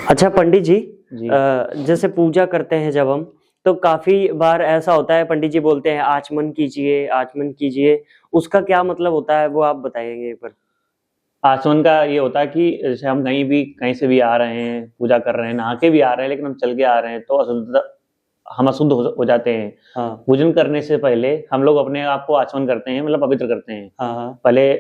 अच्छा पंडित जी, जी। जैसे पूजा करते हैं जब हम, तो काफी बार ऐसा होता है पंडित जी बोलते हैं आचमन कीजिए, आचमन कीजिए। उसका क्या मतलब होता है वो आप बताएंगे एक बार। आचमन का ये होता है कि जैसे हम कहीं से भी आ रहे हैं, पूजा कर रहे हैं, नहा के भी आ रहे हैं, लेकिन हम चल के आ रहे हैं तो हम अशुद्ध हो जाते हैं। हाँ पूजन करने से पहले हम लोग अपने आप को आचमन करते हैं, मतलब पवित्र करते हैं। हाँ हाँ पहले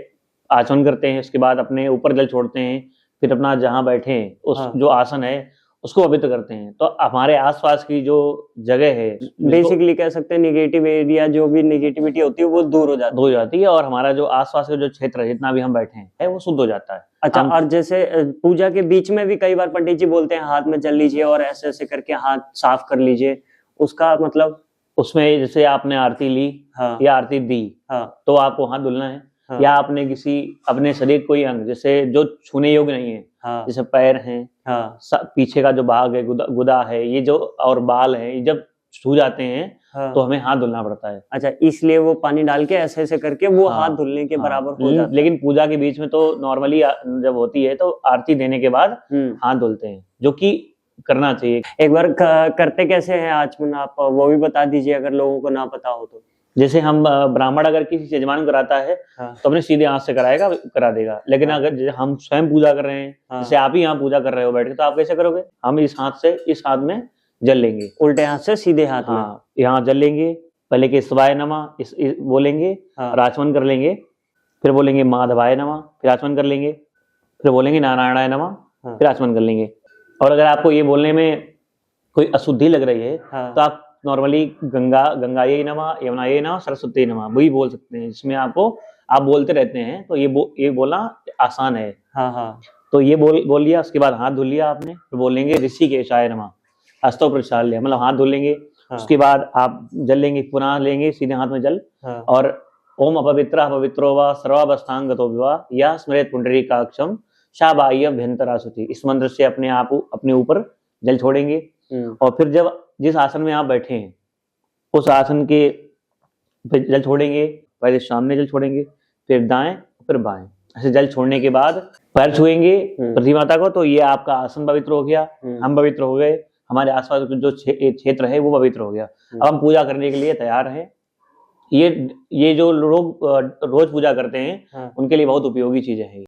आचमन करते हैं, उसके बाद अपने ऊपर जल छोड़ते हैं, फिर अपना जहाँ बैठे हैं उस हाँ। जो आसन है उसको पवित्र करते हैं। तो हमारे आसपास की जो जगह है बेसिकली कह सकते हैं निगेटिव एरिया, जो भी निगेटिविटी होती है वो दूर हो जाती हो जाती है और हमारा जो आसपास का जो क्षेत्र है, जितना भी हम बैठे हैं, वो शुद्ध हो जाता है। अच्छा, हम और जैसे पूजा के बीच में भी कई बार पंडित जी बोलते हैं हाथ में जल लीजिए और ऐसे ऐसे करके हाथ साफ कर लीजिए। उसका मतलब। उसमें जैसे आपने आरती ली हाँ या आरती दी, हाँ तो आपको हाथ धुलना है। हाँ या आपने किसी अपने शरीर कोई अंग जैसे जो छूने योग्य नहीं है, हाँ जैसे पैर हैं, हाँ पीछे का जो भाग है, गुदा है, ये जो और बाल है, ये जब छू जाते हैं हाँ। तो हमें हाथ धुलना पड़ता है। अच्छा, इसलिए वो पानी डाल के ऐसे ऐसे करके वो हाथ हाँ धुलने के हाँ, बराबर हो जाता है। लेकिन पूजा के बीच में तो नॉर्मली जब होती है तो आरती देने के बाद हाथ धुलते हैं, जो कि करना चाहिए। एक बार करते कैसे हैं आचमन, आप वो भी बता दीजिए अगर लोगों को ना पता हो तो। जैसे हम ब्राह्मण अगर किसी यजमान कराता है हाँ तो अपने सीधे हाथ से करा देगा, लेकिन हाँ अगर हम स्वयं पूजा कर रहे हैं, हाँ। जैसे आप ही यहाँ पूजा कर रहे हो बैठ के, तो आप कैसे करोगे? हम इस हाथ से इस हाथ में जल लेंगे, उल्टे हाथ से सीधे हाथ में। हाँ यहाँ जल लेंगे, पहले के शिवाय नमः इस बोलेंगे हाँ और आचमन कर लेंगे, फिर बोलेंगे माधवाय नमः, फिर आचमन कर लेंगे, फिर बोलेंगे नारायणाय नमः, हाँ फिर आचमन कर लेंगे। और अगर आपको ये बोलने में कोई अशुद्धि लग रही है हाँ तो आप नॉर्मली गंगायै नमः, यमुनायै नमः, सरस्वती नमः वही बोल सकते हैं, जिसमें आपको आप बोलते रहते हैं तो ये बोलना आसान है। हाँ हाँ तो ये बोल लिया, उसके बाद हाथ धुल लिया आपने, तो बोलेंगे ऋषिकेशाय नमः, हस्तों प्रक्षाल्य, मतलब हाथ धुल लेंगे। हाँ उसके बाद आप जल लेंगे, पुनः लेंगे सीधे हाथ में जल, हाँ और ओम अपवित्र पवित्रो वा सर्वावस्थांगतो विवा या स्मृत पुंडरीकाक्षम सा बाह्यभ्यंतरा शुचि, इस मंत्र से अपने ऊपर जल छोड़ेंगे। और फिर जब जिस आसन में आप बैठे हैं उस आसन के फिर जल छोड़ेंगे, पहले सामने जल छोड़ेंगे, फिर दाएं, फिर बाएं, ऐसे जल छोड़ने के बाद पैर छुएंगे पृथ्वी माता को, तो ये आपका आसन पवित्र हो गया, हम पवित्र हो गए, हमारे आसपास जो क्षेत्र है वो पवित्र हो गया। अब हम पूजा करने के लिए तैयार हैं। ये जो लोग रोज पूजा करते हैं उनके लिए बहुत उपयोगी चीजें हैं।